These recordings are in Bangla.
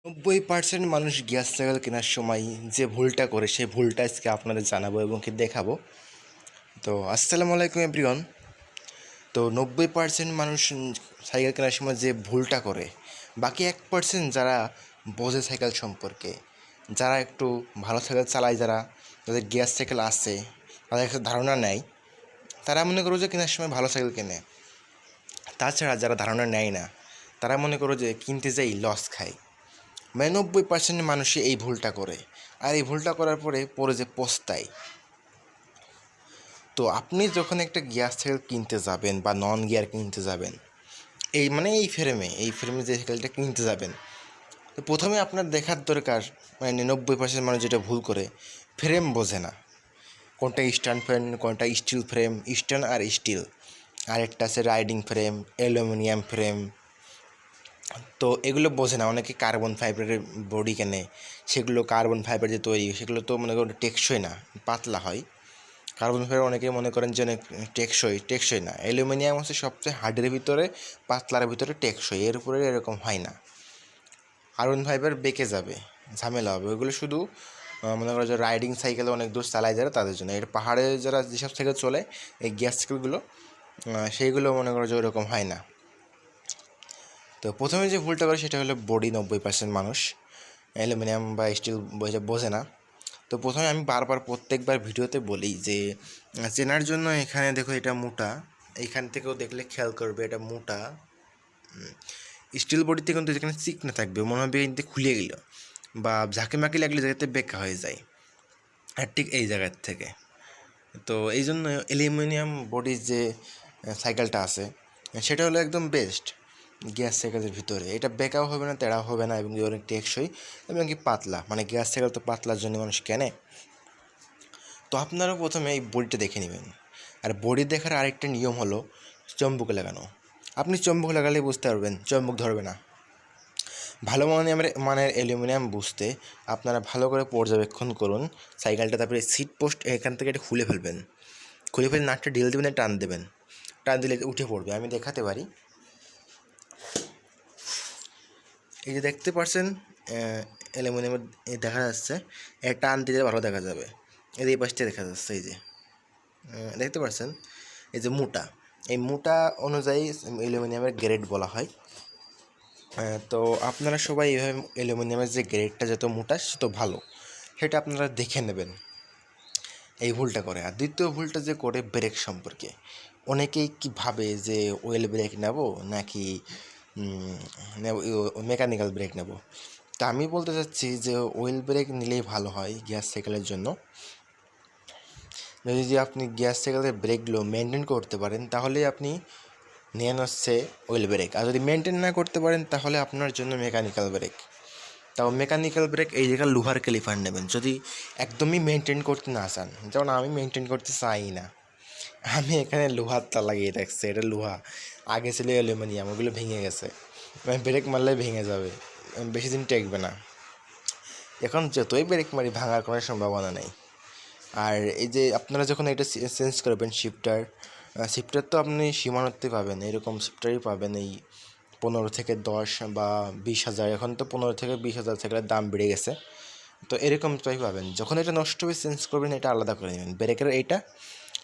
90% মানুষ গ্যাস সাইকেল কেনার সময় যে ভুলটা করে সেই ভুলটা আজকে আপনাদের জানাবো এবং কি দেখাবো। তো আসসালামু আলাইকুম এভরিওয়ান। তো 90% মানুষ সাইকেল কেনার সময় যে ভুলটা করে, বাকি 1% যারা বোঝে সাইকেল সম্পর্কে, যারা একটু ভালো সাইকেল চালায়, যাদের গ্যাস সাইকেল আছে, তাদের একটা ধারণা নেয়, তারা মনে করো যে কেনার সময় ভালো সাইকেল কেনে। তাছাড়া যারা ধারণা নেয় না, তারা মনে করো যে কিনতে যাই লস খায়। 90% মানুষই এই ভুলটা করে, আর এই ভুলটা করার পরে যে পস্তায়। তো আপনি যখন একটা গিয়ার সাইকেল কিনতে যাবেন বা নন গিয়ার কিনতে যাবেন, এই ফ্রেমে যে সাইকেলটা কিনতে যাবেন, তো প্রথমে আপনার দেখার দরকার, 90% মানুষ যেটা ভুল করে, ফ্রেম বোঝে না। কোনটা স্ট্যান্ড ফ্রেম, কোনটা স্টিল ফ্রেম, স্ট্যান্ড আর স্টিল, আরেকটা আছে রাইডিং ফ্রেম, অ্যালুমিনিয়াম ফ্রেম। তো এগুলো বোঝে না। অনেকে কার্বন ফাইবারের বডি কেনে, সেগুলো কার্বন ফাইবার যে তৈরি, সেগুলো তো মনে করেন টেকসই না, পাতলা হয়। কার্বন ফাইবার অনেকে মনে করেন যে অনেক টেকসই না। অ্যালুমিনিয়াম হচ্ছে সবচেয়ে হার্ডের ভিতরে, পাতলার ভিতরে টেকসই, এর উপরে এরকম হয় না। কার্বন ফাইবার বেঁকে যাবে, ঝামেলা হবে। ওইগুলো শুধু মনে করো যে রাইডিং সাইকেলে অনেক দূর চালায় যারা, তাদের জন্য। এর পাহাড়ে যারা যেসব সাইকেল চলে, এই গ্যাস সাইকেলগুলো, সেইগুলো মনে করো যে ওরকম হয় না। তো প্রথমে যে ভুলটা করে সেটা হলো বডি। 90% মানুষ অ্যালুমিনিয়াম বা স্টিল বোঝে না। তো প্রথমে আমি প্রত্যেকবার ভিডিওতে বলি যে চেনার জন্য, এখানে দেখো এটা মোটা, এইখান থেকেও দেখলে খেয়াল করবে এটা মোটা। স্টিল বডিতে কিন্তু যেখানে চিকনা থাকবে, মনে হবে কিন্তু খুলে গেল বা ঝাঁকি মাকি লাগলে জায়গাতে বেঁকা হয়ে যায়, আর ঠিক এই জায়গার থেকে। তো এই জন্য অ্যালুমিনিয়াম বডির যে সাইকেলটা আছে, সেটা হলো একদম বেস্ট গ্যাস সাইকেলের ভিতরে। এটা বেঁকাও হবে না, তেড়াও হবে না, এবং অনেক টেকসই এবং কি পাতলা। গ্যাস সাইকেল তো পাতলার জন্য মানুষ কেনে। তো আপনারা প্রথমে এই বডিটা দেখে নেবেন। আর বডি দেখার আরেকটা নিয়ম হলো চম্বুক লাগানো। আপনি চম্বুক লাগালেই বুঝতে পারবেন, চম্বুক ধরবে না। ভালো মানের অ্যালুমিনিয়াম বুঝতে আপনারা ভালো করে পর্যবেক্ষণ করুন সাইকেলটা। তারপরে সিট পোস্ট এখান থেকে এটা খুলে ফেলে নাটটা ঢিল দেবেন, টান দেবেন। টান দিলে উঠে পড়বে। আমি দেখাতে পারি। এই যে দেখতে পাচ্ছেন অ্যালুমিনিয়ামের দেখা যাচ্ছে, টান দিলে ভালো দেখা যাবে। এই পাশটা দেখা যাচ্ছে, এই যে দেখতে পাচ্ছেন, এই যে মোটা, এই মোটা অনুযায়ী অ্যালুমিনিয়ামের গ্রেড বলা হয়। তো আপনারা সবাই এইভাবে অ্যালুমিনিয়ামের যে গ্রেডটা যত মোটা তত ভালো, সেটা আপনারা দেখে নেবেন। এই ভুলটা করে। আর দ্বিতীয় ভুলটা যে করে ব্রেক সম্পর্কে, অনেকেই কি ভাবে যে ওয়েল ব্রেক নেব নাকি মেকানিক্যাল ব্রেক নেব। তা আমি বলতে চাচ্ছি যে ওয়েল ব্রেক নিলেই ভালো হয় গ্যাস সাইকেলের জন্য। যদি আপনি গ্যাস সাইকেলের ব্রেকগুলো মেনটেন করতে পারেন, তাহলে আপনি নেন হচ্ছে ওয়েল ব্রেক। আর যদি মেনটেন না করতে পারেন, তাহলে আপনার জন্য মেকানিক্যাল ব্রেক। তাও মেকানিক্যাল ব্রেক এই জায়গায় লোহার ক্যালিপার নেবেন, যদি একদমই মেনটেন করতে না চান। যেমন আমি মেনটেন করতে চাই না, আমি এখানে লোহার তার লাগিয়ে রাখছি। এটা লোহা, আগে ছিল অ্যালুমিনিয়াম, ওগুলো ভেঙে গেছে। ব্রেক মারলে ভেঙে যাবে, বেশি দিন টেকবে না। এখন যতই ব্রেক মারি, ভাঙার কোনো সম্ভাবনা নেই। আর এই যে আপনারা যখন এটা চেঞ্জ করবেন, শিফটার তো আপনি সীমানতে পাবেন, এরকম শিফটারই পাবেন এই 15 থেকে 10 বা 20,000। এখন তো 15 থেকে 20,000 সাইকেলের দাম বেড়ে গেছে। তো এরকম তাই পাবেন। যখন এটা নষ্ট হবে চেঞ্জ করবেন, এটা আলাদা করে নেবেন, ব্রেকের এইটা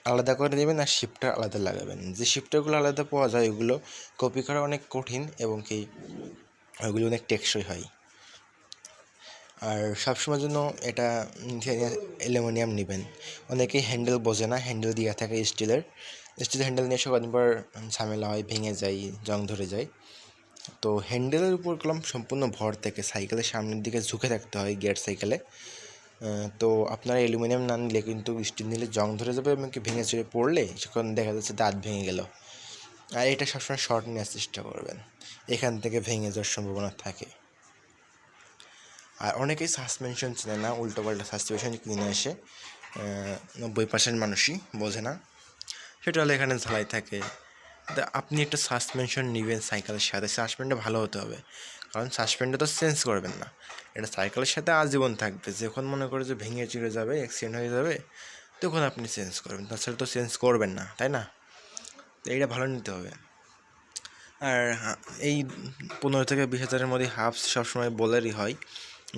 আলাদা করে নেবেন, আর শিফটার আলাদা লাগাবেন। যে শিফটারগুলো আলাদা পাওয়া যায়, ওগুলো কপি করা অনেক কঠিন, এবং কি ওগুলো অনেক টেকসই হয়। আর সবসময়ের জন্য এটা অ্যালুমিনিয়াম নেবেন। অনেকেই হ্যান্ডেল বোঝে না, হ্যান্ডেল দেওয়া থাকে স্টিল হ্যান্ডেল নিয়ে কদিনবার ঝামেলা হয়, ভেঙে যায়, জং ধরে যায়। তো হ্যান্ডেলের উপর কলম সম্পূর্ণ ভর থেকে সাইকেলের সামনের দিকে ঝুঁকে থাকতে হয় গিয়ার সাইকেলে। তো আপনারা অ্যালুমিনিয়াম না নিলে কিন্তু স্টিল নিলে জং ধরে যাবে, এবং কি ভেঙে চুরে পড়লে সেখানে দেখা যাচ্ছে দাঁত ভেঙে গেল। আর এটা সবসময় শর্ট নেওয়ার চেষ্টা করবেন, এখান থেকে ভেঙে যাওয়ার সম্ভাবনা থাকে। আর অনেকেই সাসপেনশন চেনে না, উল্টোপাল্টা সাসপেনশন কিনে আসে। 90% মানুষই বোঝে না। সেটা হলে এখানে ঝালাই থাকে। তা আপনি একটা সাসপেনশন নেবেন সাইকেলের সাথে, সাসপেনটা ভালো হতে হবে, কারণ সাসপেনটা তো চেঞ্জ করবেন না, এটা সাইকেলের সাথে আজীবন থাকবে। যখন মনে করে যে ভেঙে চুরে যাবে, অ্যাক্সিডেন্ট হয়ে যাবে, তখন আপনি চেঞ্জ করবেন, তাছাড়া তো চেঞ্জ করবেন না, তাই না? তো এইটা ভালো নিতে হবে। আর এই 15 থেকে 20 হাজারের মধ্যে হাবস সবসময় বলেরই হয়,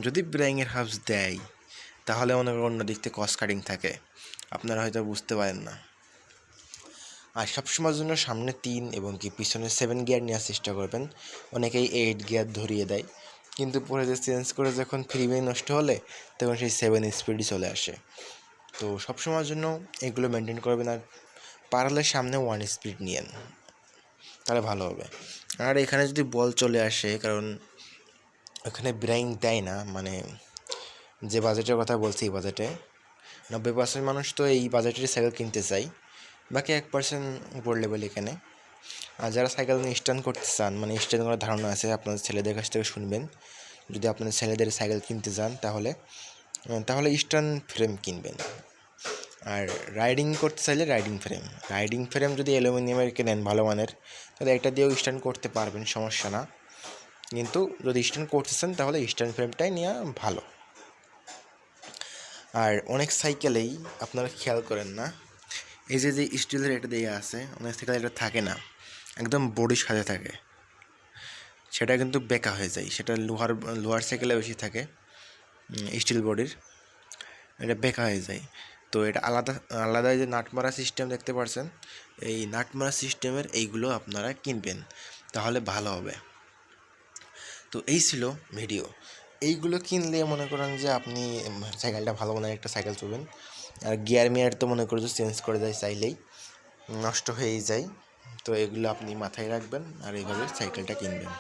যদি ব্র্যাঙের হাবস দেয় তাহলে অন্য দিক থেকে কস্ট কাটিং থাকে, আপনারা হয়তো বুঝতে পারেন না। আর সবসময়ের জন্য সামনে 3 এবং কি পিছনে 7 গিয়ার নেওয়ার চেষ্টা করবেন। অনেকেই 8 গিয়ার ধরিয়ে দেয়, কিন্তু পরে যে চেঞ্জ করে যখন ফ্রিওয়ে নষ্ট হলে তখন সেই 7 স্পিডই চলে আসে। তো সবসময়ের জন্য এগুলো মেনটেন করবেন, আর পারলে সামনে 1 স্পিড নিয়েন, তাহলে ভালো হবে। আর এখানে যদি বল চলে আসে, কারণ ওখানে ব্রেইং দেয় না, মানে যে বাজেটের কথা বলছি এই বাজেটে 90% মানুষ তো এই বাজেটের সাইকেল কিনতে চাই, বাকি 1% উপর লেভেল এখানে। আর যারা সাইকেল নিয়ে স্ট্যান্ড করতে চান, মানে স্ট্যান্ড করার ধারণা আছে, আপনাদের ছেলেদের কাছ থেকে শুনবেন। যদি আপনাদের ছেলেদের সাইকেল কিনতে চান তাহলে স্ট্যান্ড ফ্রেম কিনবেন। আর রাইডিং করতে চাইলে রাইডিং ফ্রেম যদি অ্যালুমিনিয়ামের কেনেন ভালো মানের, তাহলে এটা দিয়েও স্ট্যান্ড করতে পারবেন, সমস্যা না। কিন্তু যদি স্ট্যান্ড করতে চান তাহলে স্ট্যান্ড ফ্রেমটাই নেওয়া ভালো। আর অনেক সাইকেলেই আপনারা খেয়াল করেন না, এই যে স্টিলের এটা দেওয়া আছে, অনেক সাইকেল এটা থাকে না, একদম বডির সাথে থাকে, সেটা কিন্তু বেঁকা হয়ে যায়। সেটা লোহার সাইকেলে বেশি থাকে, স্টিল বডির, এটা বেঁকা হয়ে যায়। তো এটা আলাদা যে নাট মারা সিস্টেম দেখতে পাচ্ছেন, এই নাট মারা সিস্টেমের এইগুলো আপনারা কিনবেন, তাহলে ভালো হবে। তো এই ছিল ভিডিও। এইগুলো কিনলে মনে করেন যে আপনি সাইকেলটা ভালো মানের একটা সাইকেল চলবেন। আর গিয়ার তো মনে করে যে চেঞ্জ করে দেয় চাইলেই নষ্ট হয়েই যায়। তো এগুলো আপনি মাথায় রাখবেন আর এইভাবে সাইকেলটা কিনবেন।